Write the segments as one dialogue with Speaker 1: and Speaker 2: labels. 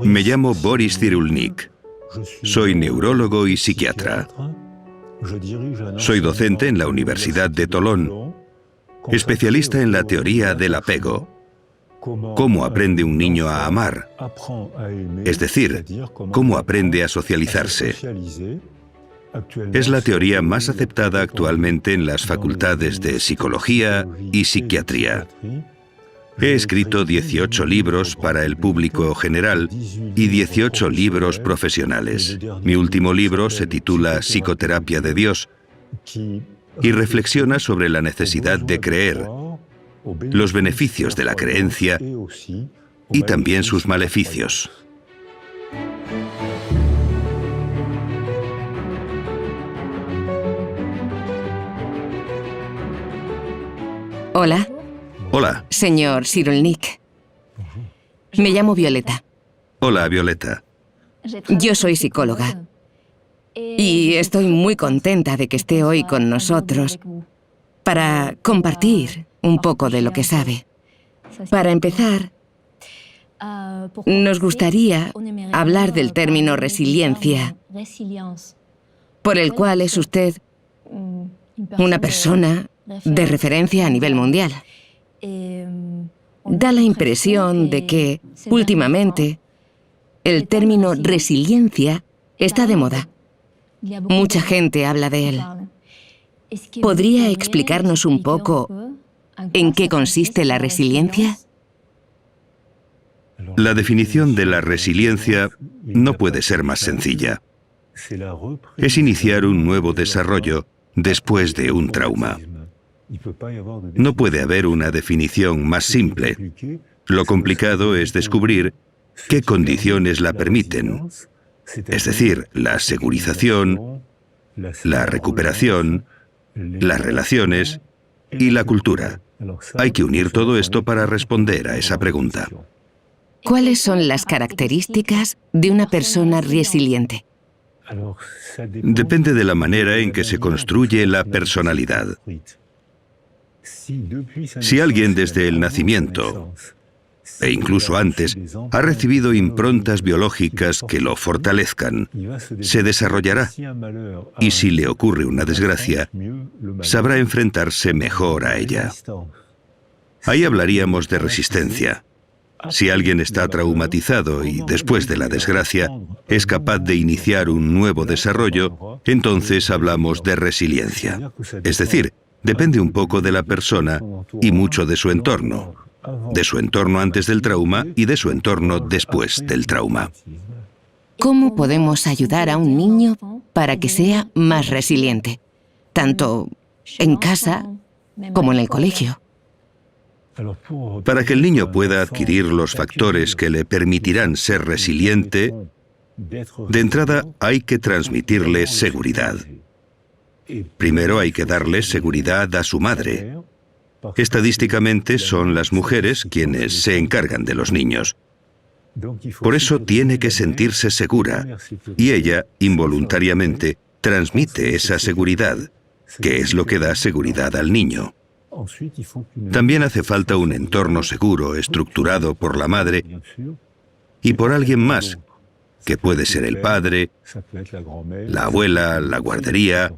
Speaker 1: Me llamo Boris Cyrulnik. Soy neurólogo y psiquiatra. Soy docente en la Universidad de Tolón, especialista en la teoría del apego. ¿Cómo aprende un niño a amar? Es decir, ¿cómo aprende a socializarse? Es la teoría más aceptada actualmente en las facultades de psicología y psiquiatría. He escrito 18 libros para el público general y 18 libros profesionales. Mi último libro se titula Psicoterapia de Dios y reflexiona sobre la necesidad de creer, los beneficios de la creencia y también sus maleficios.
Speaker 2: Hola.
Speaker 1: Hola.
Speaker 2: Señor Cyrulnik. Me llamo Violeta.
Speaker 1: Hola, Violeta.
Speaker 2: Yo soy psicóloga. Y estoy muy contenta de que esté hoy con nosotros para compartir un poco de lo que sabe. Para empezar, nos gustaría hablar del término resiliencia, por el cual es usted una persona de referencia a nivel mundial. Da la impresión de que, últimamente, el término resiliencia está de moda. Mucha gente habla de él. ¿Podría explicarnos un poco en qué consiste la resiliencia?
Speaker 1: La definición de la resiliencia no puede ser más sencilla. Es iniciar un nuevo desarrollo después de un trauma. No puede haber una definición más simple. Lo complicado es descubrir qué condiciones la permiten, es decir, la segurización, la recuperación, las relaciones y la cultura. Hay que unir todo esto para responder a esa pregunta.
Speaker 2: ¿Cuáles son las características de una persona resiliente?
Speaker 1: Depende de la manera en que se construye la personalidad. Si alguien desde el nacimiento, e incluso antes, ha recibido improntas biológicas que lo fortalezcan, se desarrollará. Y si le ocurre una desgracia, sabrá enfrentarse mejor a ella. Ahí hablaríamos de resistencia. Si alguien está traumatizado y después de la desgracia es capaz de iniciar un nuevo desarrollo, entonces hablamos de resiliencia. Es decir, depende un poco de la persona y mucho de su entorno antes del trauma y de su entorno después del trauma.
Speaker 2: ¿Cómo podemos ayudar a un niño para que sea más resiliente, tanto en casa como en el colegio?
Speaker 1: Para que el niño pueda adquirir los factores que le permitirán ser resiliente, de entrada hay que transmitirle seguridad. Primero hay que darle seguridad a su madre. Estadísticamente son las mujeres quienes se encargan de los niños. Por eso tiene que sentirse segura y ella, involuntariamente, transmite esa seguridad, que es lo que da seguridad al niño. También hace falta un entorno seguro, estructurado por la madre y por alguien más, que puede ser el padre, la abuela, la guardería,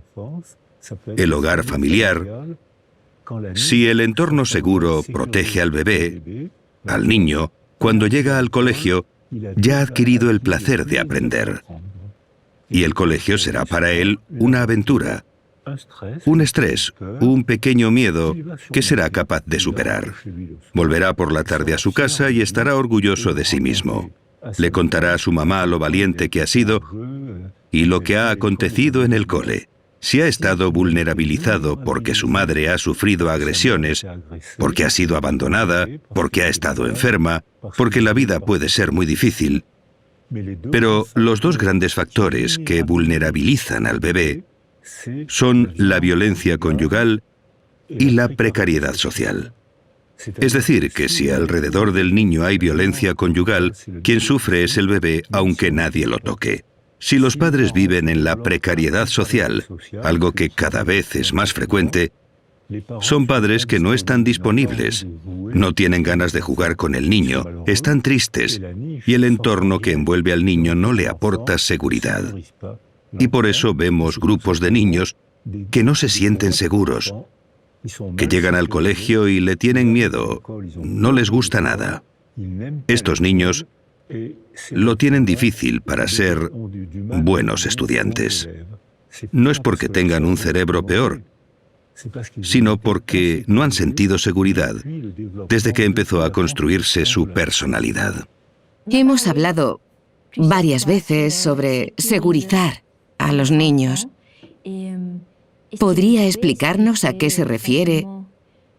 Speaker 1: el hogar familiar. Si el entorno seguro protege al bebé, al niño, cuando llega al colegio, ya ha adquirido el placer de aprender. Y el colegio será para él una aventura, un estrés, un pequeño miedo que será capaz de superar. Volverá por la tarde a su casa y estará orgulloso de sí mismo. Le contará a su mamá lo valiente que ha sido y lo que ha acontecido en el cole. Si ha estado vulnerabilizado porque su madre ha sufrido agresiones, porque ha sido abandonada, porque ha estado enferma, porque la vida puede ser muy difícil. Pero los dos grandes factores que vulnerabilizan al bebé son la violencia conyugal y la precariedad social. Es decir, que si alrededor del niño hay violencia conyugal, quien sufre es el bebé, aunque nadie lo toque. Si los padres viven en la precariedad social, algo que cada vez es más frecuente, Son padres que no están disponibles, no tienen ganas de jugar con el niño, están tristes y el entorno que envuelve al niño no le aporta seguridad. Y por eso vemos grupos de niños que no se sienten seguros, que llegan al colegio y le tienen miedo, no les gusta nada. Estos niños lo tienen difícil para ser buenos estudiantes. No es porque tengan un cerebro peor, sino porque no han sentido seguridad desde que empezó a construirse su personalidad.
Speaker 2: Hemos hablado varias veces sobre segurizar a los niños. ¿Podría explicarnos a qué se refiere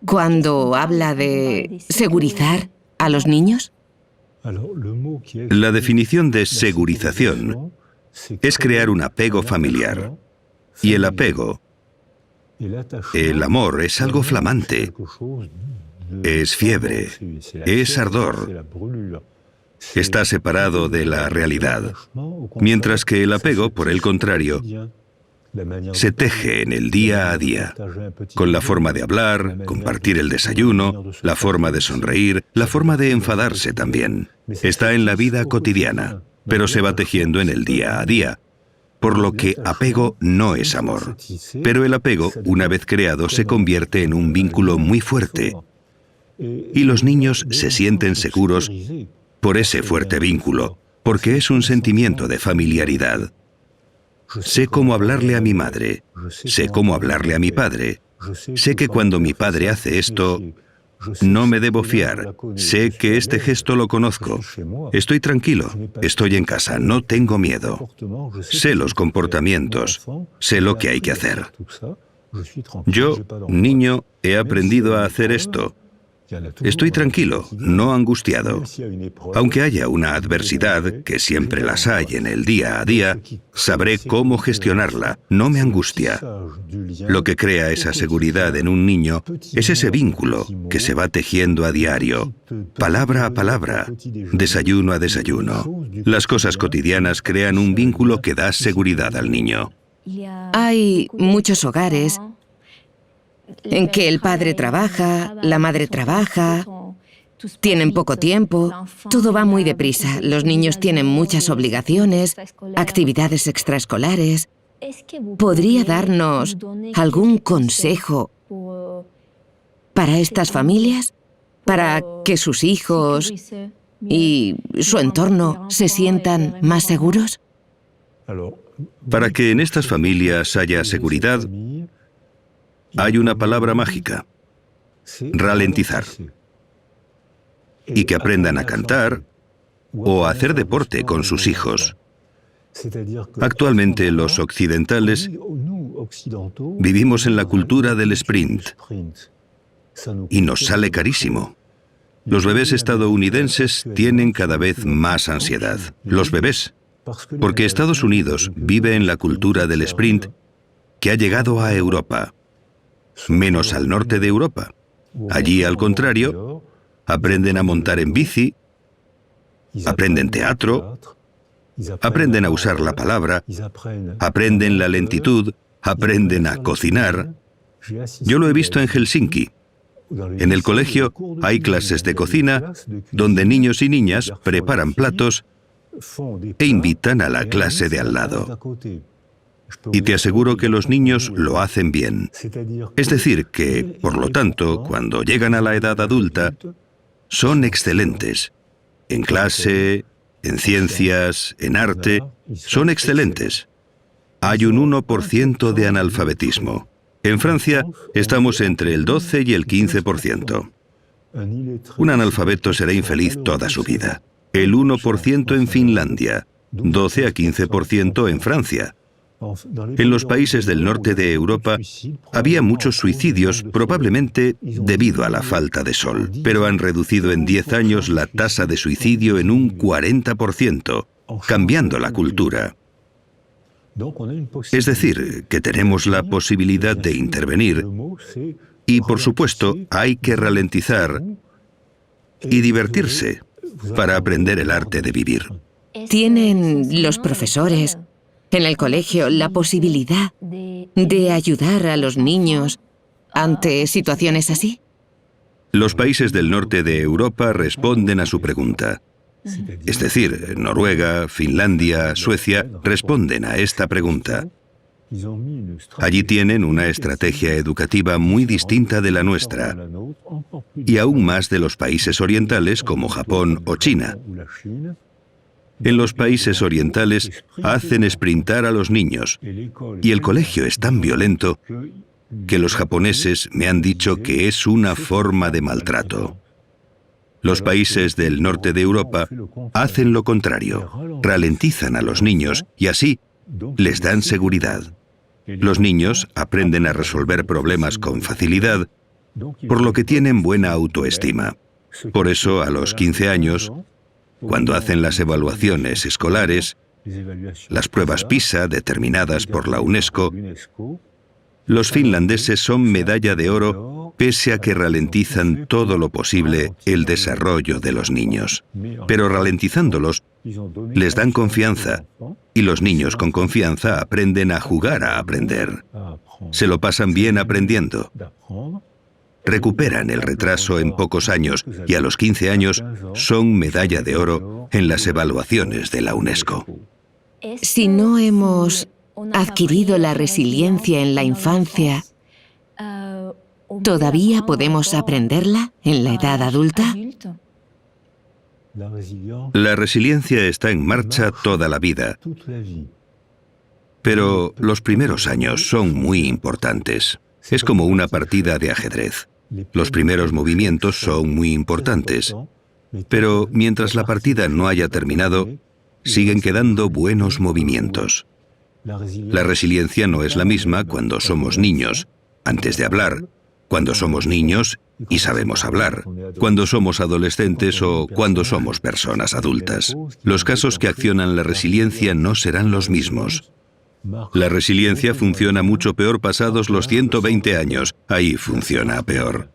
Speaker 2: cuando habla de segurizar a los niños?
Speaker 1: La definición de segurización es crear un apego familiar. Y el apego, el amor, es algo flamante, es fiebre, es ardor, está separado de la realidad. Mientras que el apego, por el contrario, se teje en el día a día, con la forma de hablar, compartir el desayuno, la forma de sonreír, la forma de enfadarse también. Está en la vida cotidiana, pero se va tejiendo en el día a día, por lo que apego no es amor. Pero el apego, una vez creado, se convierte en un vínculo muy fuerte, y los niños se sienten seguros por ese fuerte vínculo, porque es un sentimiento de familiaridad. Sé cómo hablarle a mi madre, sé cómo hablarle a mi padre, sé que cuando mi padre hace esto, no me debo fiar, sé que este gesto lo conozco, estoy tranquilo, estoy en casa, no tengo miedo, sé los comportamientos, sé lo que hay que hacer. Yo, niño, he aprendido a hacer esto. Estoy tranquilo, no angustiado. Aunque haya una adversidad, que siempre las hay en el día a día, sabré cómo gestionarla, no me angustia. Lo que crea esa seguridad en un niño es ese vínculo que se va tejiendo a diario, palabra a palabra, desayuno a desayuno. Las cosas cotidianas crean un vínculo que da seguridad al niño.
Speaker 2: Hay muchos hogares en que el padre trabaja, la madre trabaja, tienen poco tiempo, todo va muy deprisa, los niños tienen muchas obligaciones, actividades extraescolares. ¿Podría darnos algún consejo para estas familias? Para que sus hijos y su entorno se sientan más seguros.
Speaker 1: Para que en estas familias haya seguridad, hay una palabra mágica: ralentizar. Y que aprendan a cantar o a hacer deporte con sus hijos. Actualmente los occidentales vivimos en la cultura del sprint y nos sale carísimo. Los bebés estadounidenses tienen cada vez más ansiedad. Los bebés, porque Estados Unidos vive en la cultura del sprint que ha llegado a Europa, menos al norte de Europa. Allí, al contrario, aprenden a montar en bici, aprenden teatro, aprenden a usar la palabra, aprenden la lentitud, aprenden a cocinar. Yo lo he visto en Helsinki. En el colegio hay clases de cocina donde niños y niñas preparan platos e invitan a la clase de al lado. Y te aseguro que los niños lo hacen bien. Es decir, que, por lo tanto, cuando llegan a la edad adulta, son excelentes. En clase, en ciencias, en arte, son excelentes. Hay un 1% de analfabetismo. En Francia estamos entre el 12 y el 15%. Un analfabeto será infeliz toda su vida. El 1% en Finlandia, 12 a 15% en Francia. En los países del norte de Europa había muchos suicidios, probablemente debido a la falta de sol, pero han reducido en 10 años la tasa de suicidio en un 40%, cambiando la cultura. Es decir, que tenemos la posibilidad de intervenir y, por supuesto, hay que ralentizar y divertirse para aprender el arte de vivir.
Speaker 2: ¿Tienen los profesores en el colegio la posibilidad de ayudar a los niños ante situaciones así?
Speaker 1: Los países del norte de Europa responden a su pregunta. Es decir, Noruega, Finlandia, Suecia responden a esta pregunta. Allí tienen una estrategia educativa muy distinta de la nuestra, y aún más de los países orientales como Japón o China. En los países orientales hacen sprintar a los niños, y el colegio es tan violento que los japoneses me han dicho que es una forma de maltrato. Los países del norte de Europa hacen lo contrario, ralentizan a los niños y así les dan seguridad. Los niños aprenden a resolver problemas con facilidad, por lo que tienen buena autoestima. Por eso, a los 15 años, cuando hacen las evaluaciones escolares, las pruebas PISA determinadas por la UNESCO, los finlandeses son medalla de oro pese a que ralentizan todo lo posible el desarrollo de los niños. Pero ralentizándolos, les dan confianza y los niños con confianza aprenden a jugar a aprender. Se lo pasan bien aprendiendo. Recuperan el retraso en pocos años y a los 15 años son medalla de oro en las evaluaciones de la UNESCO.
Speaker 2: Si no hemos adquirido la resiliencia en la infancia, ¿todavía podemos aprenderla en la edad adulta?
Speaker 1: La resiliencia está en marcha toda la vida, pero los primeros años son muy importantes. Es como una partida de ajedrez. Los primeros movimientos son muy importantes, pero mientras la partida no haya terminado, siguen quedando buenos movimientos. La resiliencia no es la misma cuando somos niños, antes de hablar, cuando somos niños y sabemos hablar, cuando somos adolescentes o cuando somos personas adultas. Los casos que accionan la resiliencia no serán los mismos. La resiliencia funciona mucho peor pasados los 120 años. Ahí funciona peor.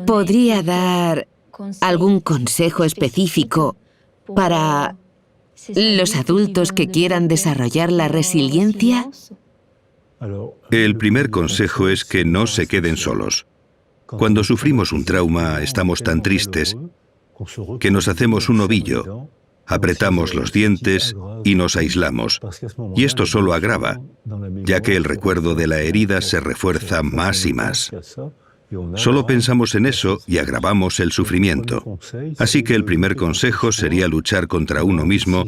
Speaker 2: ¿Podría dar algún consejo específico para los adultos que quieran desarrollar la resiliencia?
Speaker 1: El primer consejo es que no se queden solos. Cuando sufrimos un trauma, estamos tan tristes que nos hacemos un ovillo, apretamos los dientes y nos aislamos. Y esto solo agrava, ya que el recuerdo de la herida se refuerza más y más. Solo pensamos en eso y agravamos el sufrimiento. Así que el primer consejo sería luchar contra uno mismo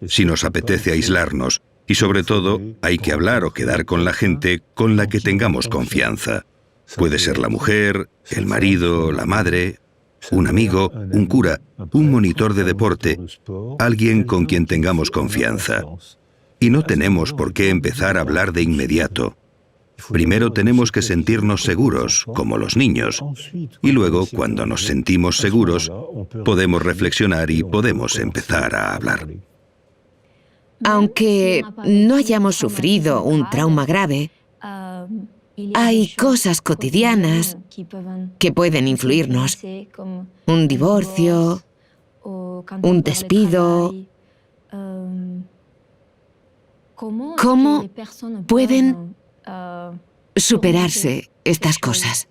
Speaker 1: si nos apetece aislarnos. Y sobre todo, hay que hablar o quedar con la gente con la que tengamos confianza. Puede ser la mujer, el marido, la madre, un amigo, un cura, un monitor de deporte, alguien con quien tengamos confianza. Y no tenemos por qué empezar a hablar de inmediato. Primero tenemos que sentirnos seguros, como los niños, y luego, cuando nos sentimos seguros, podemos reflexionar y podemos empezar a hablar.
Speaker 2: Aunque no hayamos sufrido un trauma grave, hay cosas cotidianas que pueden influirnos. Un divorcio, un despido. ¿Cómo pueden superarse estas cosas?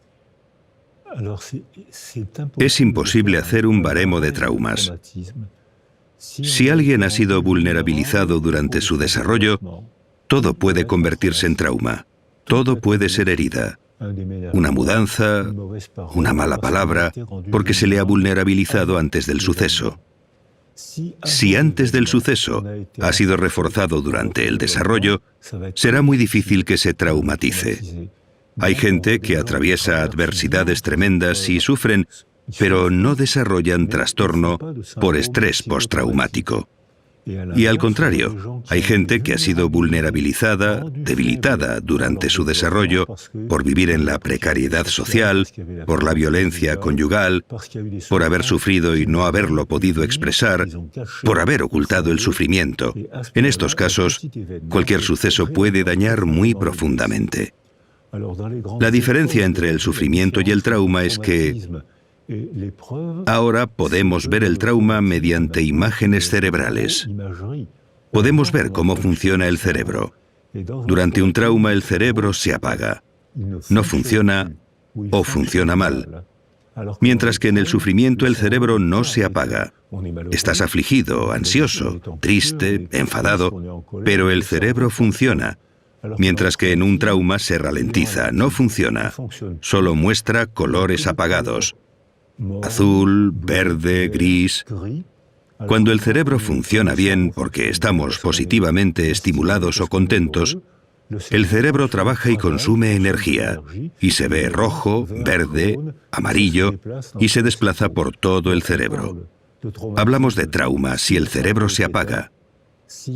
Speaker 1: Es imposible hacer un baremo de traumas. Si alguien ha sido vulnerabilizado durante su desarrollo, todo puede convertirse en trauma. Todo puede ser herida. Una mudanza, una mala palabra, porque se le ha vulnerabilizado antes del suceso. Si antes del suceso ha sido reforzado durante el desarrollo, será muy difícil que se traumatice. Hay gente que atraviesa adversidades tremendas y sufren, pero no desarrollan trastorno por estrés postraumático. Y al contrario, hay gente que ha sido vulnerabilizada, debilitada durante su desarrollo por vivir en la precariedad social, por la violencia conyugal, por haber sufrido y no haberlo podido expresar, por haber ocultado el sufrimiento. En estos casos, cualquier suceso puede dañar muy profundamente. La diferencia entre el sufrimiento y el trauma es que ahora podemos ver el trauma mediante imágenes cerebrales. Podemos ver cómo funciona el cerebro. Durante un trauma el cerebro se apaga, no funciona o funciona mal, mientras que en el sufrimiento el cerebro no se apaga. Estás afligido, ansioso, triste, enfadado, pero el cerebro funciona, mientras que en un trauma se ralentiza, no funciona, solo muestra colores apagados, azul, verde, gris. Cuando el cerebro funciona bien porque estamos positivamente estimulados o contentos, el cerebro trabaja y consume energía, y se ve rojo, verde, amarillo, y se desplaza por todo el cerebro. Hablamos de trauma si el cerebro se apaga.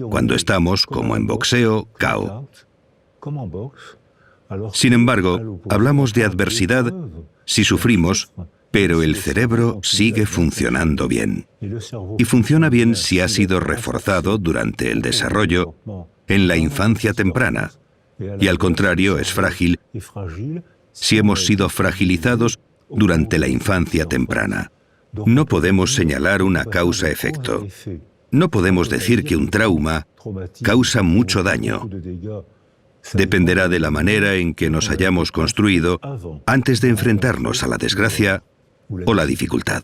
Speaker 1: Cuando estamos, como en boxeo, KO. Sin embargo, hablamos de adversidad si sufrimos, pero el cerebro sigue funcionando bien. Y funciona bien si ha sido reforzado durante el desarrollo en la infancia temprana. Y al contrario, es frágil si hemos sido fragilizados durante la infancia temprana. No podemos señalar una causa-efecto. No podemos decir que un trauma causa mucho daño. Dependerá de la manera en que nos hayamos construido antes de enfrentarnos a la desgracia o la dificultad.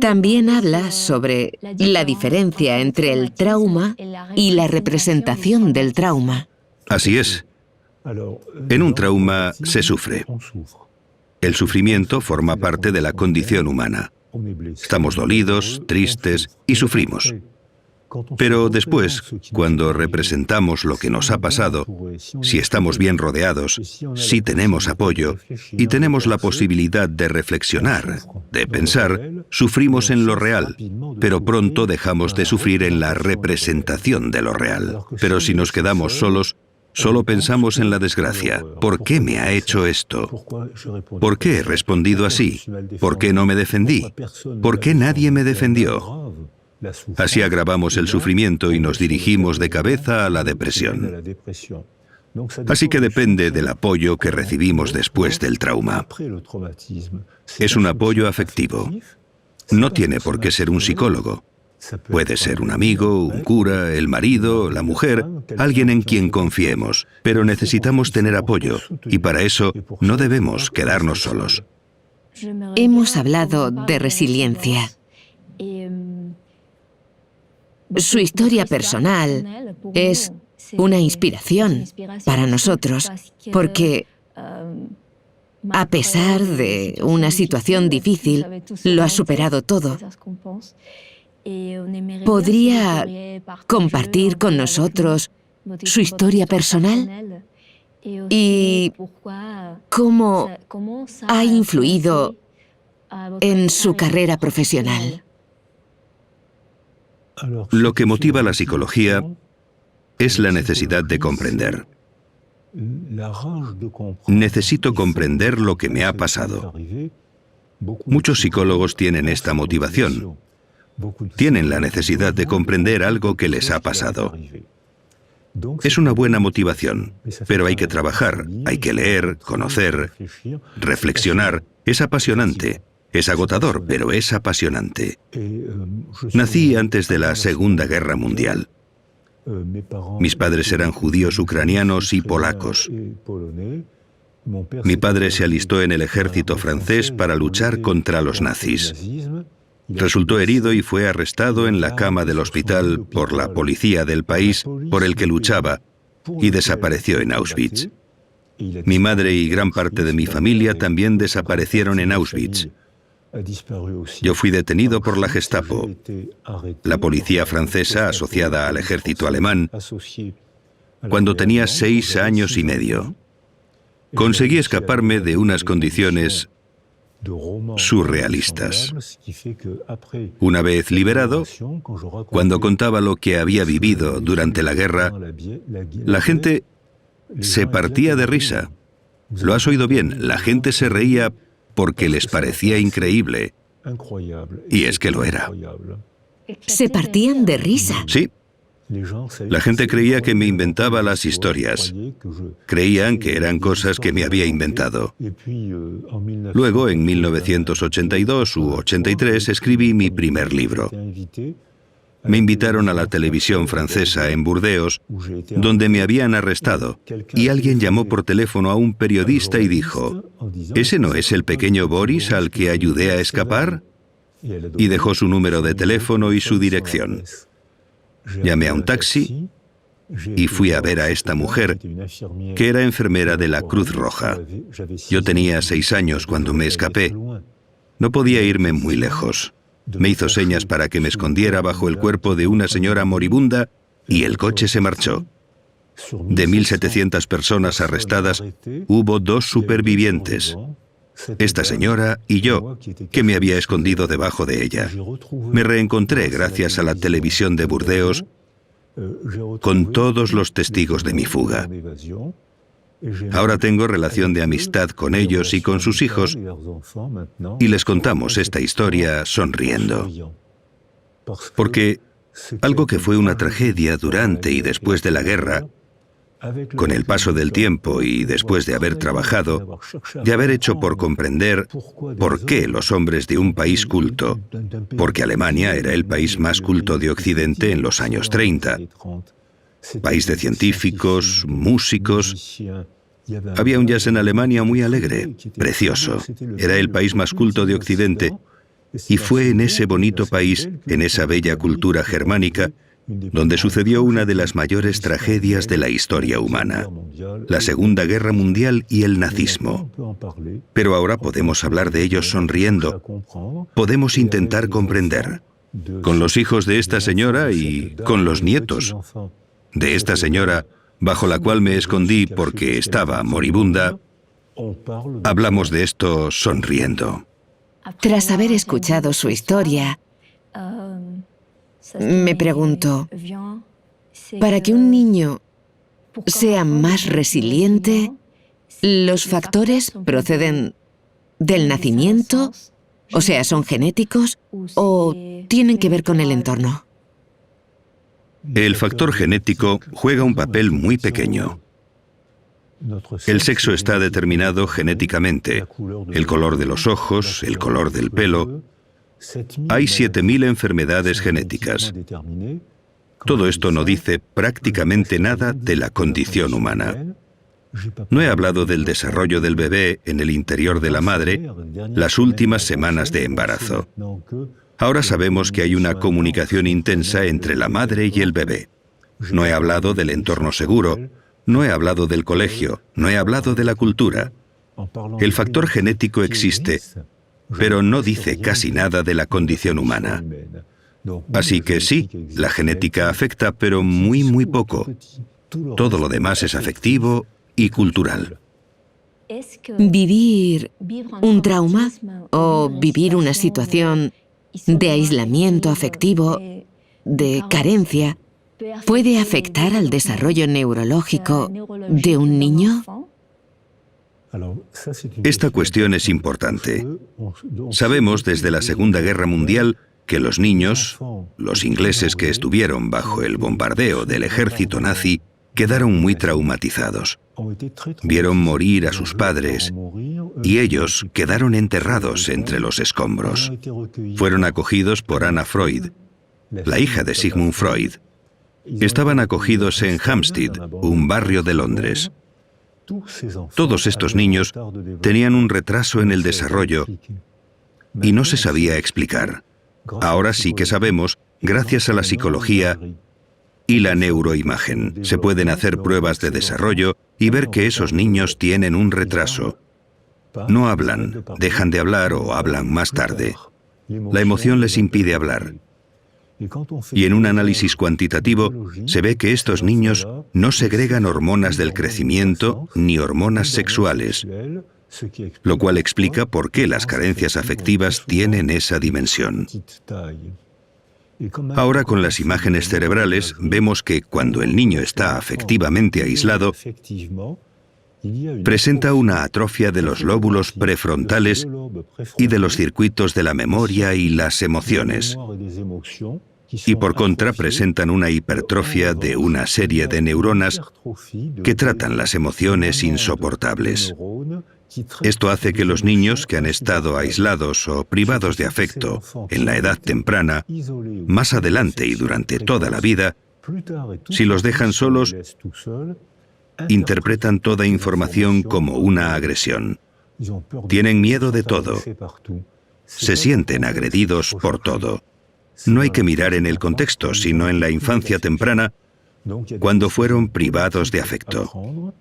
Speaker 2: También habla sobre la diferencia entre el trauma y la representación del trauma.
Speaker 1: Así es. En un trauma se sufre. El sufrimiento forma parte de la condición humana. Estamos dolidos, tristes y sufrimos. Pero después, cuando representamos lo que nos ha pasado, si estamos bien rodeados, si tenemos apoyo y tenemos la posibilidad de reflexionar, de pensar, sufrimos en lo real, pero pronto dejamos de sufrir en la representación de lo real. Pero si nos quedamos solos, solo pensamos en la desgracia. ¿Por qué me ha hecho esto? ¿Por qué he respondido así? ¿Por qué no me defendí? ¿Por qué nadie me defendió? Así agravamos el sufrimiento y nos dirigimos de cabeza a la depresión. Así que depende del apoyo que recibimos después del trauma. Es un apoyo afectivo. No tiene por qué ser un psicólogo. Puede ser un amigo, un cura, el marido, la mujer, alguien en quien confiemos. Pero necesitamos tener apoyo y para eso no debemos quedarnos solos.
Speaker 2: Hemos hablado de resiliencia. Su historia personal es una inspiración para nosotros, porque a pesar de una situación difícil, lo ha superado todo. ¿Podría compartir con nosotros su historia personal? ¿Y cómo ha influido en su carrera profesional?
Speaker 1: Lo que motiva la psicología es la necesidad de comprender. Necesito comprender lo que me ha pasado. Muchos psicólogos tienen esta motivación. Tienen la necesidad de comprender algo que les ha pasado. Es una buena motivación, pero hay que trabajar, hay que leer, conocer, reflexionar. Es apasionante. Es agotador, pero es apasionante. Nací antes de la Segunda Guerra Mundial. Mis padres eran judíos ucranianos y polacos. Mi padre se alistó en el ejército francés para luchar contra los nazis. Resultó herido y fue arrestado en la cama del hospital por la policía del país por el que luchaba y desapareció en Auschwitz. Mi madre y gran parte de mi familia también desaparecieron en Auschwitz. Yo fui detenido por la Gestapo, la policía francesa asociada al ejército alemán, cuando tenía 6 años y medio. Conseguí escaparme de unas condiciones surrealistas. Una vez liberado, cuando contaba lo que había vivido durante la guerra, la gente se partía de risa. Lo has oído bien, la gente se reía porque les parecía increíble. Y es que lo era.
Speaker 2: ¿Se partían de risa?
Speaker 1: Sí. La gente creía que me inventaba las historias. Creían que eran cosas que me había inventado. Luego, en 1982 u 83, escribí mi primer libro. Me invitaron a la televisión francesa en Burdeos, donde me habían arrestado, y alguien llamó por teléfono a un periodista y dijo: ¿ese no es el pequeño Boris al que ayudé a escapar? Y dejó su número de teléfono y su dirección. Llamé a un taxi y fui a ver a esta mujer, que era enfermera de la Cruz Roja. Yo tenía 6 años cuando me escapé. No podía irme muy lejos. Me hizo señas para que me escondiera bajo el cuerpo de una señora moribunda y el coche se marchó. De 1.700 personas arrestadas, hubo 2 supervivientes. Esta señora y yo, que me había escondido debajo de ella. Me reencontré gracias a la televisión de Burdeos con todos los testigos de mi fuga. Ahora tengo relación de amistad con ellos y con sus hijos, y les contamos esta historia sonriendo. Porque algo que fue una tragedia durante y después de la guerra, con el paso del tiempo y después de haber trabajado, de haber hecho por comprender por qué los hombres de un país culto, porque Alemania era el país más culto de Occidente en los años 30, país de científicos, músicos. Había un jazz en Alemania muy alegre, precioso. Era el país más culto de Occidente, y fue en ese bonito país, en esa bella cultura germánica, donde sucedió una de las mayores tragedias de la historia humana, la Segunda Guerra Mundial y el nazismo. Pero ahora podemos hablar de ellos sonriendo. Podemos intentar comprender. Con los hijos de esta señora y con los nietos de esta señora, bajo la cual me escondí porque estaba moribunda, hablamos de esto sonriendo.
Speaker 2: Tras haber escuchado su historia, me pregunto, para que un niño sea más resiliente, ¿los factores proceden del nacimiento? O sea, ¿son genéticos o tienen que ver con el entorno?
Speaker 1: El factor genético juega un papel muy pequeño. El sexo está determinado genéticamente. El color de los ojos, el color del pelo. Hay 7.000 enfermedades genéticas. Todo esto no dice prácticamente nada de la condición humana. No he hablado del desarrollo del bebé en el interior de la madre las últimas semanas de embarazo. Ahora sabemos que hay una comunicación intensa entre la madre y el bebé. No he hablado del entorno seguro, no he hablado del colegio, no he hablado de la cultura. El factor genético existe, pero no dice casi nada de la condición humana. Así que sí, la genética afecta, pero muy poco. Todo lo demás es afectivo y cultural.
Speaker 2: ¿Vivir un trauma o vivir una situación de aislamiento afectivo, de carencia, puede afectar al desarrollo neurológico de un niño?
Speaker 1: Esta cuestión es importante. Sabemos desde la Segunda Guerra Mundial que los niños, los ingleses que estuvieron bajo el bombardeo del ejército nazi, quedaron muy traumatizados. Vieron morir a sus padres y ellos quedaron enterrados entre los escombros. Fueron acogidos por Anna Freud, la hija de Sigmund Freud. Estaban acogidos en Hampstead, un barrio de Londres. Todos estos niños tenían un retraso en el desarrollo y no se sabía explicar. Ahora sí que sabemos, gracias a la psicología y la neuroimagen. Se pueden hacer pruebas de desarrollo y ver que esos niños tienen un retraso. No hablan, dejan de hablar o hablan más tarde. La emoción les impide hablar. Y en un análisis cuantitativo se ve que estos niños no segregan hormonas del crecimiento ni hormonas sexuales, lo cual explica por qué las carencias afectivas tienen esa dimensión. Ahora con las imágenes cerebrales vemos que cuando el niño está afectivamente aislado, presenta una atrofia de los lóbulos prefrontales y de los circuitos de la memoria y las emociones. Y por contra presentan una hipertrofia de una serie de neuronas que tratan las emociones insoportables. Esto hace que los niños que han estado aislados o privados de afecto en la edad temprana, más adelante y durante toda la vida, si los dejan solos, interpretan toda información como una agresión. Tienen miedo de todo. Se sienten agredidos por todo. No hay que mirar en el contexto, sino en la infancia temprana, cuando fueron privados de afecto.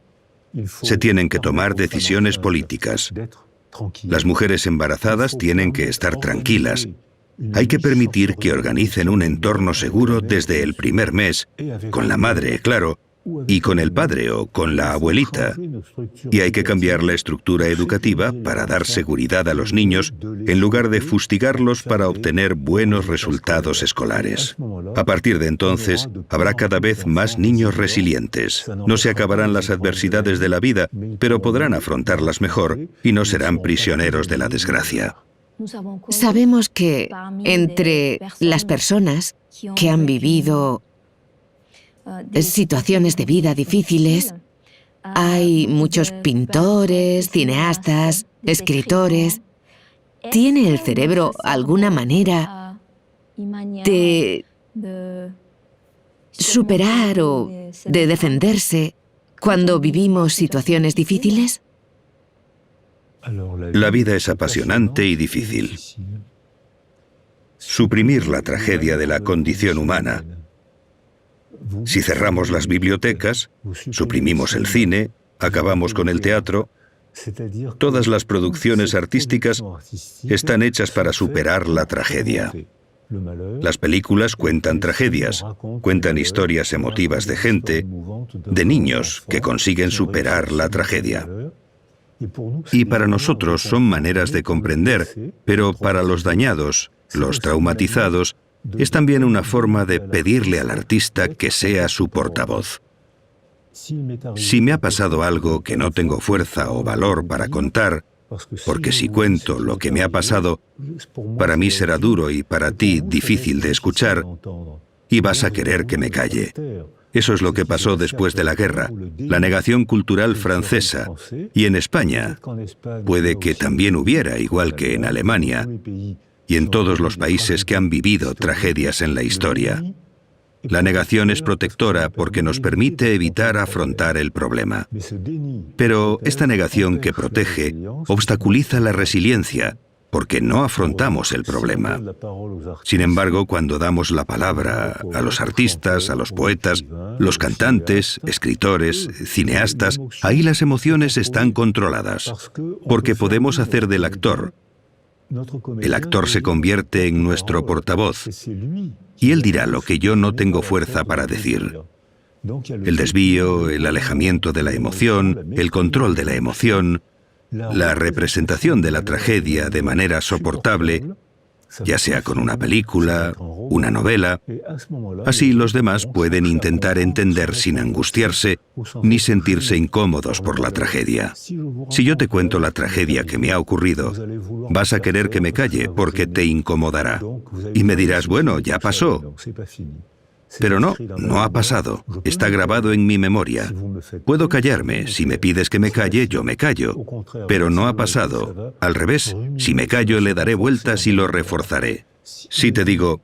Speaker 1: Se tienen que tomar decisiones políticas. Las mujeres embarazadas tienen que estar tranquilas. Hay que permitir que organicen un entorno seguro desde el primer mes, con la madre, claro, y con el padre o con la abuelita. Y hay que cambiar la estructura educativa para dar seguridad a los niños en lugar de fustigarlos para obtener buenos resultados escolares. A partir de entonces, habrá cada vez más niños resilientes. No se acabarán las adversidades de la vida, pero podrán afrontarlas mejor y no serán prisioneros de la desgracia.
Speaker 2: Sabemos que entre las personas que han vivido situaciones de vida difíciles, hay muchos pintores, cineastas, escritores. ¿Tiene el cerebro alguna manera de superar o de defenderse cuando vivimos situaciones difíciles?
Speaker 1: La vida es apasionante y difícil. Suprimir la tragedia de la condición humana. Si cerramos las bibliotecas, suprimimos el cine, acabamos con el teatro, todas las producciones artísticas están hechas para superar la tragedia. Las películas cuentan tragedias, cuentan historias emotivas de gente, de niños que consiguen superar la tragedia. Y para nosotros son maneras de comprender, pero para los dañados, los traumatizados, es también una forma de pedirle al artista que sea su portavoz. Si me ha pasado algo que no tengo fuerza o valor para contar, porque si cuento lo que me ha pasado, para mí será duro y para ti difícil de escuchar, y vas a querer que me calle. Eso es lo que pasó después de la guerra, la negación cultural francesa, y en España puede que también hubiera, igual que en Alemania, y en todos los países que han vivido tragedias en la historia. La negación es protectora porque nos permite evitar afrontar el problema. Pero esta negación que protege obstaculiza la resiliencia porque no afrontamos el problema. Sin embargo, cuando damos la palabra a los artistas, a los poetas, los cantantes, escritores, cineastas, ahí las emociones están controladas, porque podemos hacer del actor. El actor se convierte en nuestro portavoz y él dirá lo que yo no tengo fuerza para decir. El desvío, el alejamiento de la emoción, el control de la emoción, la representación de la tragedia de manera soportable, ya sea con una película, una novela. Así los demás pueden intentar entender sin angustiarse ni sentirse incómodos por la tragedia. Si yo te cuento la tragedia que me ha ocurrido, vas a querer que me calle porque te incomodará. Y me dirás, bueno, ya pasó. Pero no, no ha pasado. Está grabado en mi memoria. Puedo callarme. Si me pides que me calle, yo me callo. Pero no ha pasado. Al revés, si me callo, le daré vueltas y lo reforzaré. Si te digo,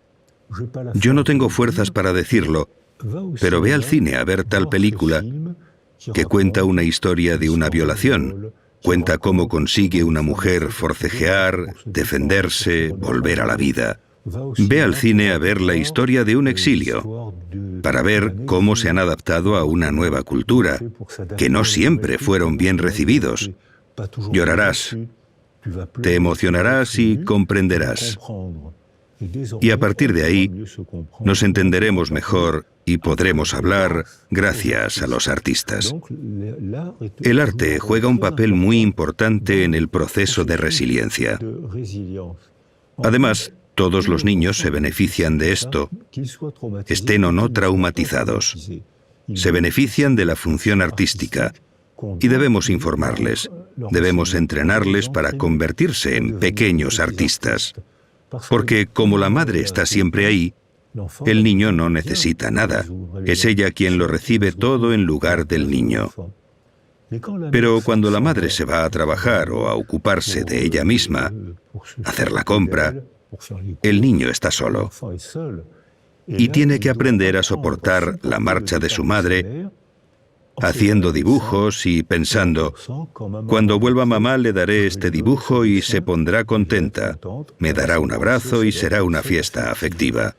Speaker 1: yo no tengo fuerzas para decirlo, pero ve al cine a ver tal película que cuenta una historia de una violación. Cuenta cómo consigue una mujer forcejear, defenderse, volver a la vida. Ve al cine a ver la historia de un exilio, para ver cómo se han adaptado a una nueva cultura, que no siempre fueron bien recibidos. Llorarás, te emocionarás y comprenderás. Y a partir de ahí, nos entenderemos mejor y podremos hablar gracias a los artistas. El arte juega un papel muy importante en el proceso de resiliencia. Además, todos los niños se benefician de esto, estén o no traumatizados. Se benefician de la función artística y debemos informarles, debemos entrenarles para convertirse en pequeños artistas. Porque como la madre está siempre ahí, el niño no necesita nada. Es ella quien lo recibe todo en lugar del niño. Pero cuando la madre se va a trabajar o a ocuparse de ella misma, hacer la compra, el niño está solo y tiene que aprender a soportar la marcha de su madre, haciendo dibujos y pensando, cuando vuelva mamá le daré este dibujo y se pondrá contenta, me dará un abrazo y será una fiesta afectiva.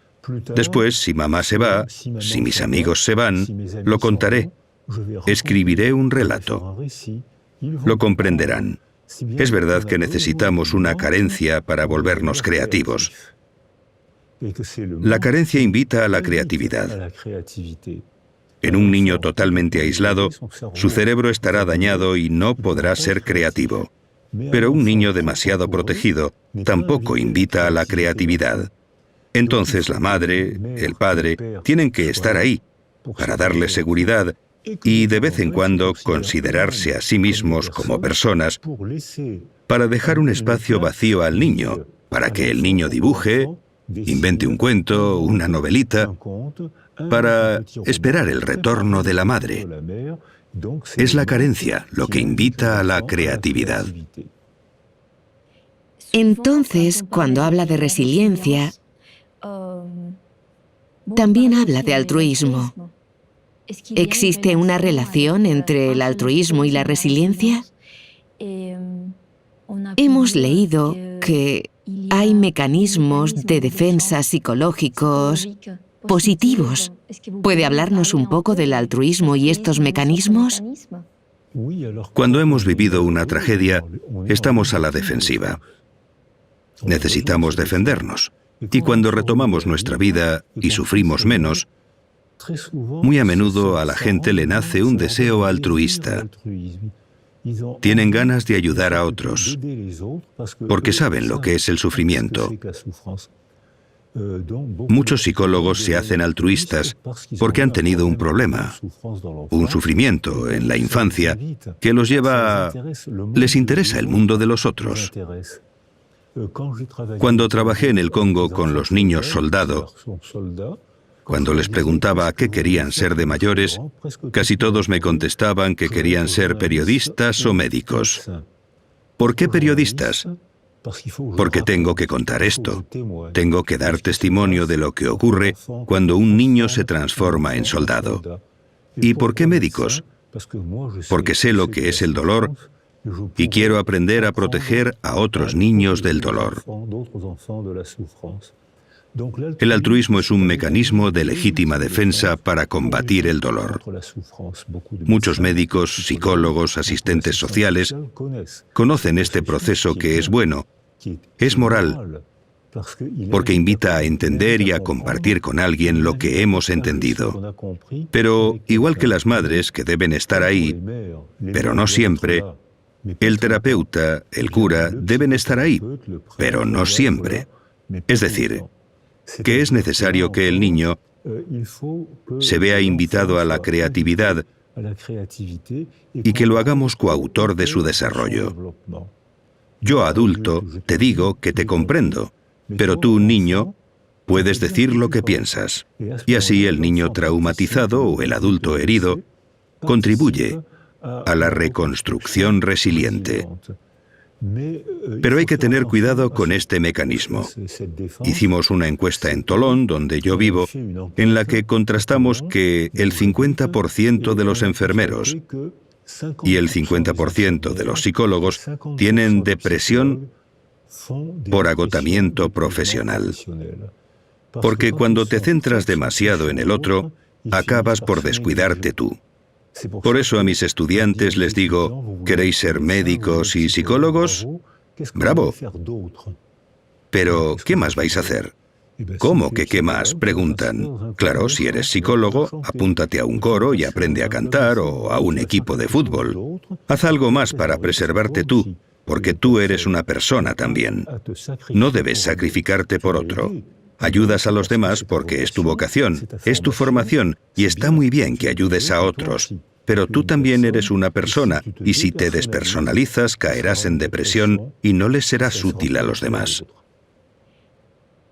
Speaker 1: Después, si mamá se va, si mis amigos se van, lo contaré, escribiré un relato. Lo comprenderán. Es verdad que necesitamos una carencia para volvernos creativos. La carencia invita a la creatividad. En un niño totalmente aislado, su cerebro estará dañado y no podrá ser creativo. Pero un niño demasiado protegido tampoco invita a la creatividad. Entonces la madre, el padre, tienen que estar ahí para darle seguridad y de vez en cuando considerarse a sí mismos como personas para dejar un espacio vacío al niño, para que el niño dibuje, invente un cuento, una novelita, para esperar el retorno de la madre. Es la carencia lo que invita a la creatividad.
Speaker 2: Entonces, cuando habla de resiliencia, también habla de altruismo. ¿Existe una relación entre el altruismo y la resiliencia? Hemos leído que hay mecanismos de defensa psicológicos positivos. ¿Puede hablarnos un poco del altruismo y estos mecanismos?
Speaker 1: Cuando hemos vivido una tragedia, estamos a la defensiva. Necesitamos defendernos. Y cuando retomamos nuestra vida y sufrimos menos, muy a menudo a la gente le nace un deseo altruista. Tienen ganas de ayudar a otros, porque saben lo que es el sufrimiento. Muchos psicólogos se hacen altruistas porque han tenido un problema, un sufrimiento en la infancia que los lleva a... Les interesa el mundo de los otros. Cuando trabajé en el Congo con los niños soldado, cuando les preguntaba qué querían ser de mayores, casi todos me contestaban que querían ser periodistas o médicos. ¿Por qué periodistas? Porque tengo que contar esto. Tengo que dar testimonio de lo que ocurre cuando un niño se transforma en soldado. ¿Y por qué médicos? Porque sé lo que es el dolor y quiero aprender a proteger a otros niños del dolor. El altruismo es un mecanismo de legítima defensa para combatir el dolor. Muchos médicos, psicólogos, asistentes sociales conocen este proceso que es bueno, es moral, porque invita a entender y a compartir con alguien lo que hemos entendido. Pero, igual que las madres que deben estar ahí, pero no siempre, el terapeuta, el cura, deben estar ahí, pero no siempre. Es decir, que es necesario que el niño se vea invitado a la creatividad y que lo hagamos coautor de su desarrollo. Yo, adulto, te digo que te comprendo, pero tú, niño, puedes decir lo que piensas. Y así el niño traumatizado o el adulto herido contribuye a la reconstrucción resiliente. Pero hay que tener cuidado con este mecanismo. Hicimos una encuesta en Tolón, donde yo vivo, en la que contrastamos que el 50% de los enfermeros y el 50% de los psicólogos tienen depresión por agotamiento profesional. Porque cuando te centras demasiado en el otro, acabas por descuidarte tú. Por eso a mis estudiantes les digo, ¿queréis ser médicos y psicólogos? ¡Bravo! Pero, ¿qué más vais a hacer? ¿Cómo que qué más? Preguntan. Claro, si eres psicólogo, apúntate a un coro y aprende a cantar o a un equipo de fútbol. Haz algo más para preservarte tú, porque tú eres una persona también. No debes sacrificarte por otro. Ayudas a los demás porque es tu vocación, es tu formación, y está muy bien que ayudes a otros. Pero tú también eres una persona, y si te despersonalizas, caerás en depresión y no les serás útil a los demás.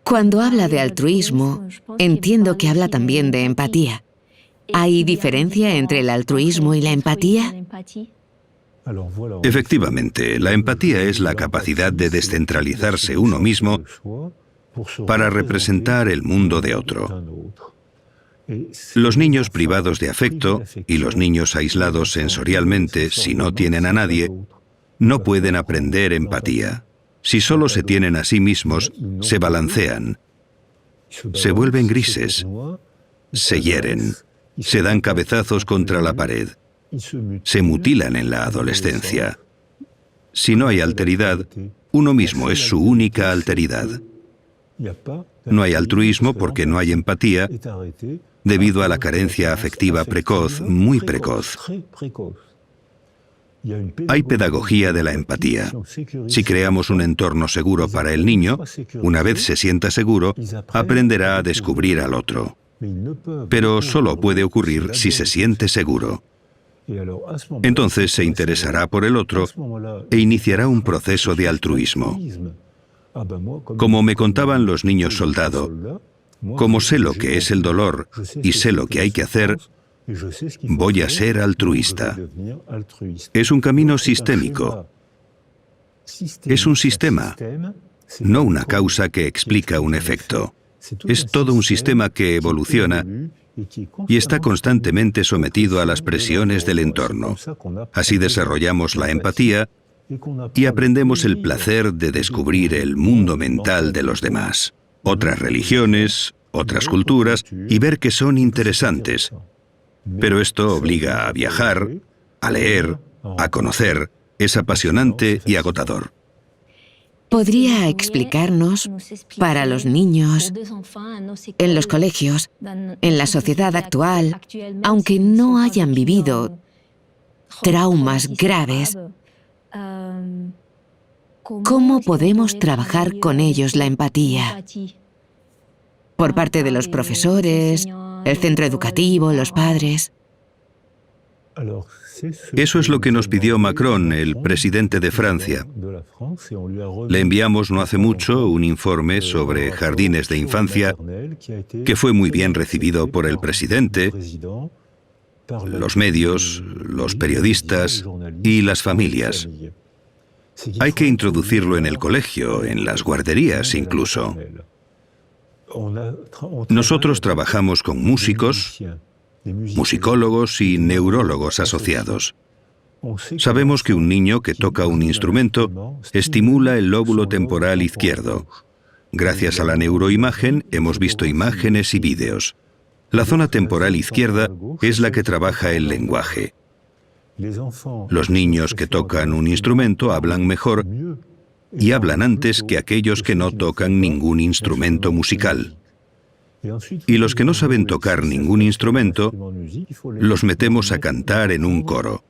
Speaker 2: Cuando habla de altruismo, entiendo que habla también de empatía. ¿Hay diferencia entre el altruismo y la empatía?
Speaker 1: Efectivamente, la empatía es la capacidad de descentralizarse uno mismo para representar el mundo de otro. Los niños privados de afecto y los niños aislados sensorialmente, si no tienen a nadie, no pueden aprender empatía. Si solo se tienen a sí mismos, se balancean, se vuelven grises, se hieren, se dan cabezazos contra la pared, se mutilan en la adolescencia. Si no hay alteridad, uno mismo es su única alteridad. No hay altruismo porque no hay empatía, debido a la carencia afectiva precoz, muy precoz. Hay pedagogía de la empatía. Si creamos un entorno seguro para el niño, una vez se sienta seguro, aprenderá a descubrir al otro. Pero solo puede ocurrir si se siente seguro. Entonces se interesará por el otro e iniciará un proceso de altruismo. Como me contaban los niños soldado, como sé lo que es el dolor y sé lo que hay que hacer, voy a ser altruista. Es un camino sistémico. Es un sistema, no una causa que explica un efecto. Es todo un sistema que evoluciona y está constantemente sometido a las presiones del entorno. Así desarrollamos la empatía y aprendemos el placer de descubrir el mundo mental de los demás, otras religiones, otras culturas, y ver que son interesantes. Pero esto obliga a viajar, a leer, a conocer. Es apasionante y agotador.
Speaker 2: ¿Podría explicarnos, para los niños, en los colegios, en la sociedad actual, aunque no hayan vivido traumas graves, cómo podemos trabajar con ellos la empatía? Por parte de los profesores, el centro educativo, los padres.
Speaker 1: Eso es lo que nos pidió Macron, el presidente de Francia. Le enviamos no hace mucho un informe sobre jardines de infancia que fue muy bien recibido por el presidente, los medios, los periodistas y las familias. Hay que introducirlo en el colegio, en las guarderías incluso. Nosotros trabajamos con músicos, musicólogos y neurólogos asociados. Sabemos que un niño que toca un instrumento estimula el lóbulo temporal izquierdo. Gracias a la neuroimagen hemos visto imágenes y vídeos. La zona temporal izquierda es la que trabaja el lenguaje. Los niños que tocan un instrumento hablan mejor y hablan antes que aquellos que no tocan ningún instrumento musical. Y los que no saben tocar ningún instrumento, los metemos a cantar en un coro.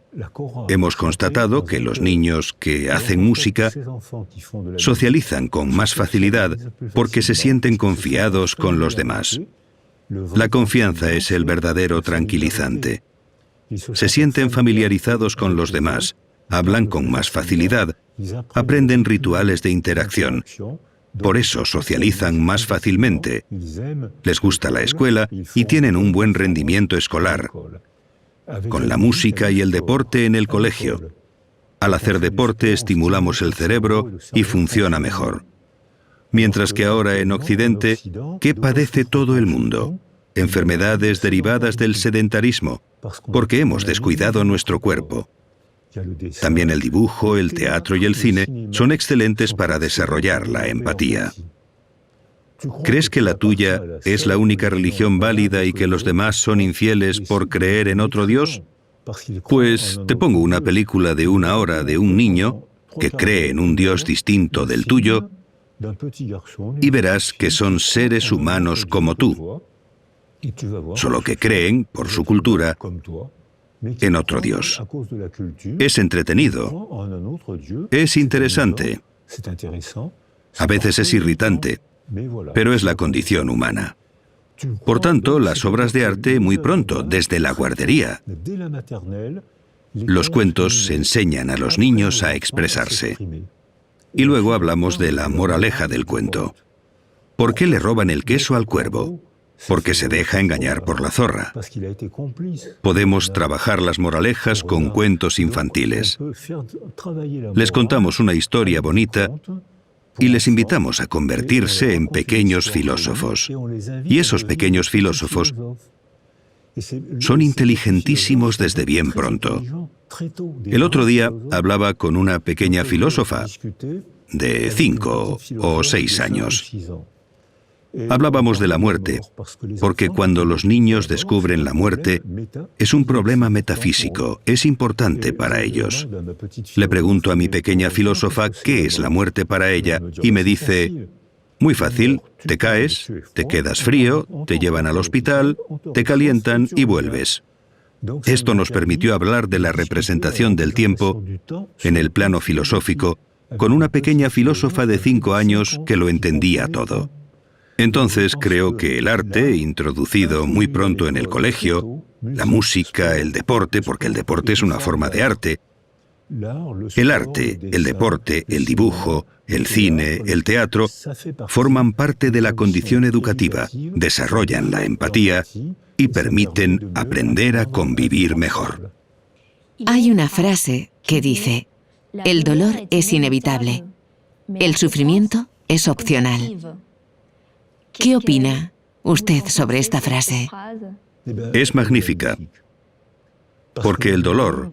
Speaker 1: Hemos constatado que los niños que hacen música socializan con más facilidad porque se sienten confiados con los demás. La confianza es el verdadero tranquilizante. Se sienten familiarizados con los demás, hablan con más facilidad, aprenden rituales de interacción. Por eso socializan más fácilmente, les gusta la escuela y tienen un buen rendimiento escolar, con la música y el deporte en el colegio. Al hacer deporte estimulamos el cerebro y funciona mejor. Mientras que ahora en Occidente, ¿qué padece todo el mundo? Enfermedades derivadas del sedentarismo, porque hemos descuidado nuestro cuerpo. También el dibujo, el teatro y el cine son excelentes para desarrollar la empatía. ¿Crees que la tuya es la única religión válida y que los demás son infieles por creer en otro Dios? Pues te pongo una película de 1 hora de un niño que cree en un Dios distinto del tuyo y verás que son seres humanos como tú, solo que creen, por su cultura, en otro Dios. Es entretenido, es interesante, a veces es irritante, pero es la condición humana. Por tanto, las obras de arte muy pronto, desde la guardería. Los cuentos se enseñan a los niños a expresarse. Y luego hablamos de la moraleja del cuento. ¿Por qué le roban el queso al cuervo? porque se deja engañar por la zorra. Podemos trabajar las moralejas con cuentos infantiles. Les contamos una historia bonita y les invitamos a convertirse en pequeños filósofos. Y esos pequeños filósofos son inteligentísimos desde bien pronto. El otro día hablaba con una pequeña filósofa de 5 o 6 años. Hablábamos de la muerte, porque cuando los niños descubren la muerte, es un problema metafísico, es importante para ellos. Le pregunto a mi pequeña filósofa qué es la muerte para ella, y me dice: muy fácil, te caes, te quedas frío, te llevan al hospital, te calientan y vuelves. Esto nos permitió hablar de la representación del tiempo en el plano filosófico, con una pequeña filósofa de 5 años que lo entendía todo. Entonces creo que el arte, introducido muy pronto en el colegio, la música, el deporte, porque el deporte es una forma de arte, el arte, el deporte, el dibujo, el cine, el teatro, forman parte de la condición educativa, desarrollan la empatía y permiten aprender a convivir mejor.
Speaker 2: Hay una frase que dice: el dolor es inevitable, el sufrimiento es opcional. ¿Qué opina usted sobre esta frase?
Speaker 1: Es magnífica, porque el dolor,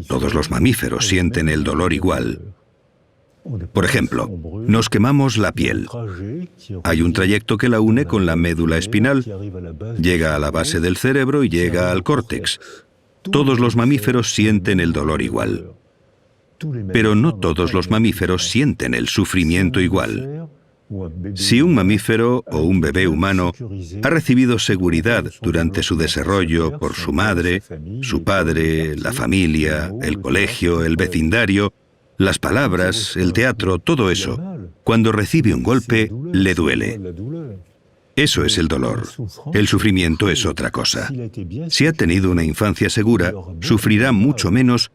Speaker 1: todos los mamíferos sienten el dolor igual. Por ejemplo, nos quemamos la piel. Hay un trayecto que la une con la médula espinal, llega a la base del cerebro y llega al córtex. Todos los mamíferos sienten el dolor igual. Pero no todos los mamíferos sienten el sufrimiento igual. Si un mamífero o un bebé humano ha recibido seguridad durante su desarrollo por su madre, su padre, la familia, el colegio, el vecindario, las palabras, el teatro, todo eso, cuando recibe un golpe, le duele. Eso es el dolor. El sufrimiento es otra cosa. Si ha tenido una infancia segura, sufrirá mucho menos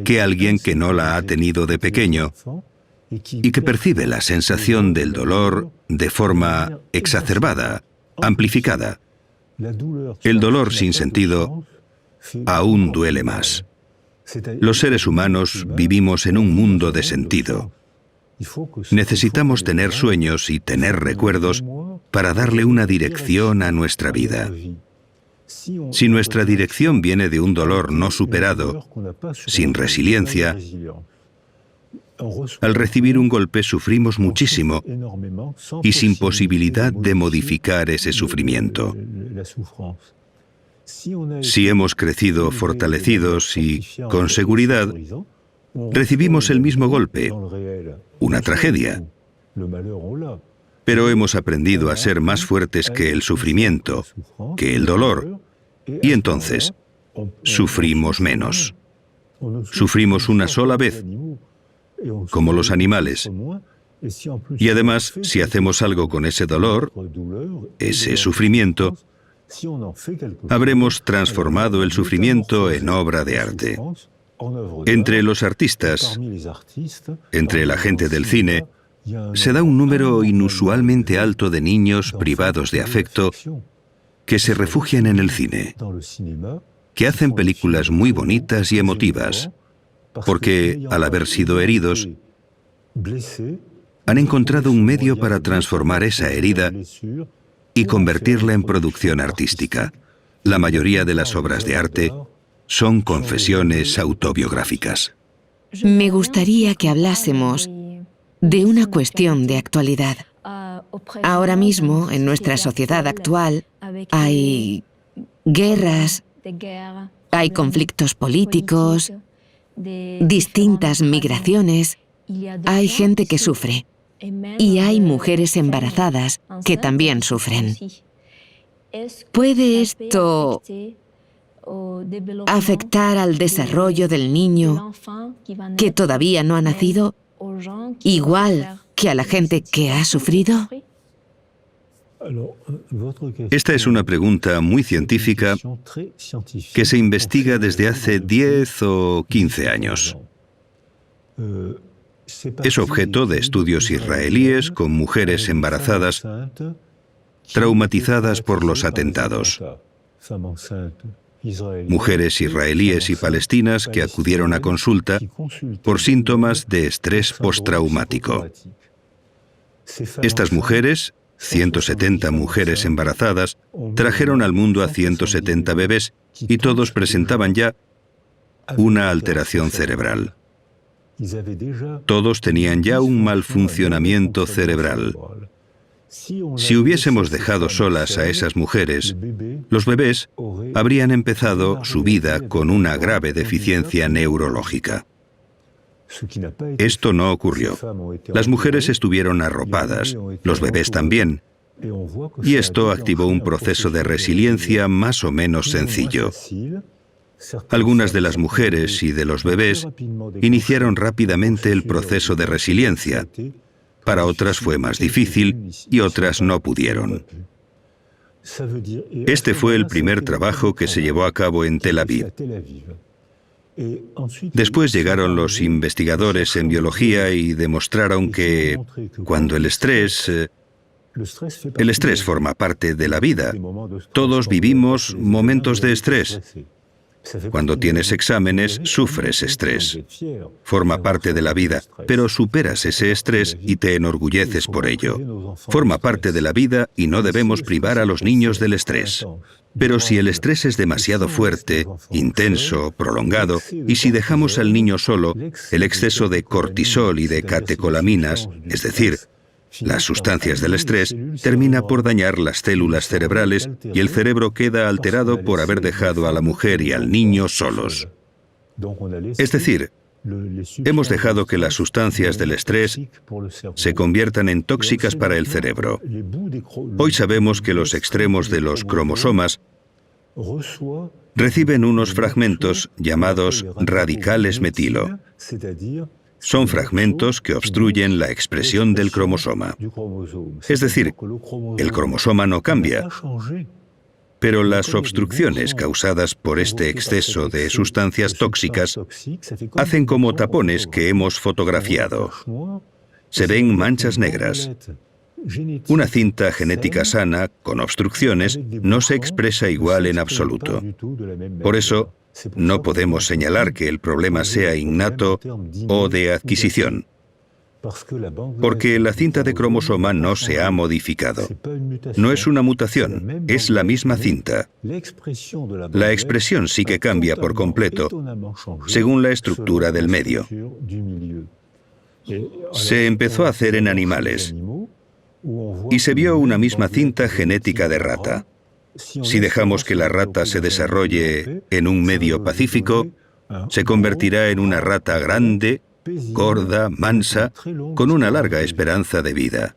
Speaker 1: que alguien que no la ha tenido de pequeño y que percibe la sensación del dolor de forma exacerbada, amplificada. El dolor sin sentido aún duele más. Los seres humanos vivimos en un mundo de sentido. Necesitamos tener sueños y tener recuerdos para darle una dirección a nuestra vida. Si nuestra dirección viene de un dolor no superado, sin resiliencia, al recibir un golpe sufrimos muchísimo y sin posibilidad de modificar ese sufrimiento. Si hemos crecido fortalecidos y con seguridad, recibimos el mismo golpe, una tragedia. Pero hemos aprendido a ser más fuertes que el sufrimiento, que el dolor, y entonces sufrimos menos. Sufrimos una sola vez, como los animales. Y además, si hacemos algo con ese dolor, ese sufrimiento, habremos transformado el sufrimiento en obra de arte. Entre los artistas, entre la gente del cine, se da un número inusualmente alto de niños privados de afecto que se refugian en el cine, que hacen películas muy bonitas y emotivas, porque, al haber sido heridos, han encontrado un medio para transformar esa herida y convertirla en producción artística. La mayoría de las obras de arte son confesiones autobiográficas.
Speaker 2: Me gustaría que hablásemos de una cuestión de actualidad. Ahora mismo, en nuestra sociedad actual, hay guerras, hay conflictos políticos, distintas migraciones, hay gente que sufre y hay mujeres embarazadas que también sufren. ¿Puede esto afectar al desarrollo del niño que todavía no ha nacido, igual que a la gente que ha sufrido?
Speaker 1: Esta es una pregunta muy científica que se investiga desde hace 10 o 15 años. Es objeto de estudios israelíes con mujeres embarazadas traumatizadas por los atentados. Mujeres israelíes y palestinas que acudieron a consulta por síntomas de estrés postraumático. Estas mujeres, 170 mujeres embarazadas, trajeron al mundo a 170 bebés y todos presentaban ya una alteración cerebral. Todos tenían ya un mal funcionamiento cerebral. Si hubiésemos dejado solas a esas mujeres, los bebés habrían empezado su vida con una grave deficiencia neurológica. Esto no ocurrió. Las mujeres estuvieron arropadas, los bebés también, y esto activó un proceso de resiliencia más o menos sencillo. Algunas de las mujeres y de los bebés iniciaron rápidamente el proceso de resiliencia. Para otras fue más difícil y otras no pudieron. Este fue el primer trabajo que se llevó a cabo en Tel Aviv. Después llegaron los investigadores en biología y demostraron que cuando el estrés forma parte de la vida. Todos vivimos momentos de estrés. Cuando tienes exámenes, sufres estrés. Forma parte de la vida, pero superas ese estrés y te enorgulleces por ello. Forma parte de la vida y no debemos privar a los niños del estrés. Pero si el estrés es demasiado fuerte, intenso, prolongado, y si dejamos al niño solo, el exceso de cortisol y de catecolaminas, es decir, las sustancias del estrés, termina por dañar las células cerebrales y el cerebro queda alterado por haber dejado a la mujer y al niño solos. Es decir, hemos dejado que las sustancias del estrés se conviertan en tóxicas para el cerebro. Hoy sabemos que los extremos de los cromosomas reciben unos fragmentos llamados radicales metilo. Son fragmentos que obstruyen la expresión del cromosoma. Es decir, el cromosoma no cambia, pero las obstrucciones causadas por este exceso de sustancias tóxicas hacen como tapones que hemos fotografiado. Se ven manchas negras. Una cinta genética sana, con obstrucciones, no se expresa igual en absoluto. Por eso, no podemos señalar que el problema sea innato o de adquisición, porque la cinta de cromosoma no se ha modificado. No es una mutación, es la misma cinta. La expresión sí que cambia por completo según la estructura del medio. Se empezó a hacer en animales y se vio una misma cinta genética de rata. Si dejamos que la rata se desarrolle en un medio pacífico, se convertirá en una rata grande, gorda, mansa, con una larga esperanza de vida.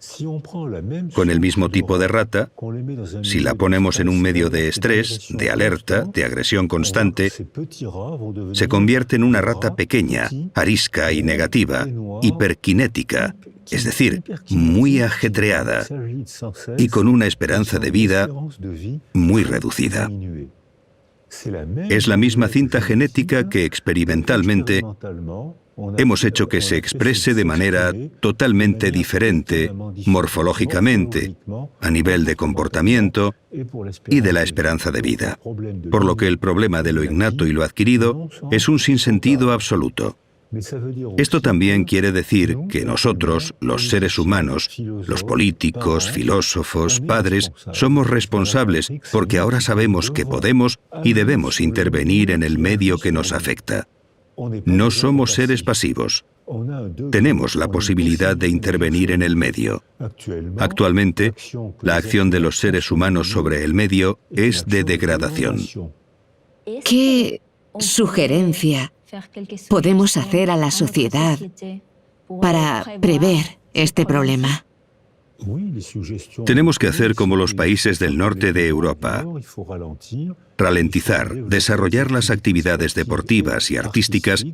Speaker 1: Con el mismo tipo de rata, si la ponemos en un medio de estrés, de alerta, de agresión constante, se convierte en una rata pequeña, arisca y negativa, hiperkinética, es decir, muy ajetreada y con una esperanza de vida muy reducida. Es la misma cinta genética que experimentalmente hemos hecho que se exprese de manera totalmente diferente, morfológicamente, a nivel de comportamiento y de la esperanza de vida. Por lo que el problema de lo innato y lo adquirido es un sinsentido absoluto. Esto también quiere decir que nosotros, los seres humanos, los políticos, filósofos, padres, somos responsables porque ahora sabemos que podemos y debemos intervenir en el medio que nos afecta. No somos seres pasivos. Tenemos la posibilidad de intervenir en el medio. Actualmente, la acción de los seres humanos sobre el medio es de degradación.
Speaker 2: ¿Qué sugerencia podemos hacer a la sociedad para prever este problema?
Speaker 1: Tenemos que hacer como los países del norte de Europa. Ralentizar, desarrollar las actividades deportivas y artísticas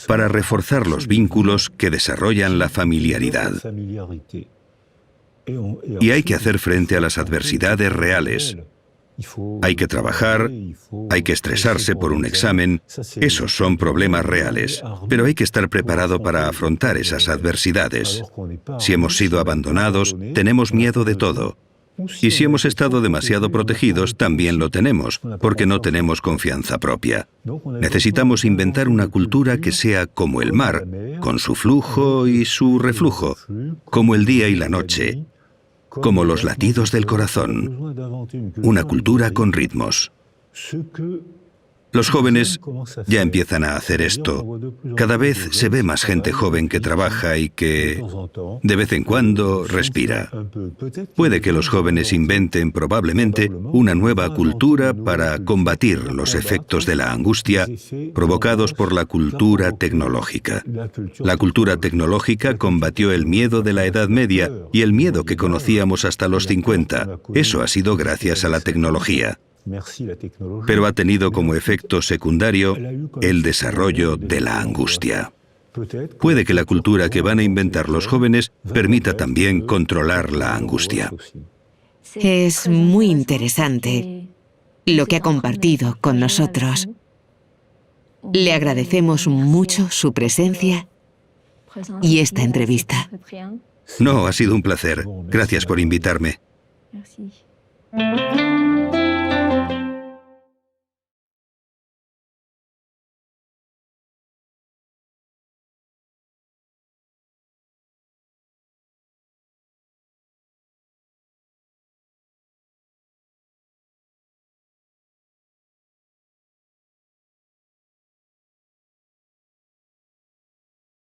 Speaker 1: para reforzar los vínculos que desarrollan la familiaridad. Y hay que hacer frente a las adversidades reales. Hay que trabajar, hay que estresarse por un examen. Esos son problemas reales, pero hay que estar preparado para afrontar esas adversidades. Si hemos sido abandonados, tenemos miedo de todo. Y si hemos estado demasiado protegidos, también lo tenemos, porque no tenemos confianza propia. Necesitamos inventar una cultura que sea como el mar, con su flujo y su reflujo, como el día y la noche, como los latidos del corazón, una cultura con ritmos. Los jóvenes ya empiezan a hacer esto. Cada vez se ve más gente joven que trabaja y que, de vez en cuando, respira. Puede que los jóvenes inventen probablemente una nueva cultura para combatir los efectos de la angustia provocados por la cultura tecnológica. La cultura tecnológica combatió el miedo de la Edad Media y el miedo que conocíamos hasta los 50. Eso ha sido gracias a la tecnología. Pero ha tenido como efecto secundario el desarrollo de la angustia. Puede que la cultura que van a inventar los jóvenes permita también controlar la angustia.
Speaker 2: Es muy interesante lo que ha compartido con nosotros. Le agradecemos mucho su presencia y esta entrevista.
Speaker 1: No, ha sido un placer. Gracias por invitarme.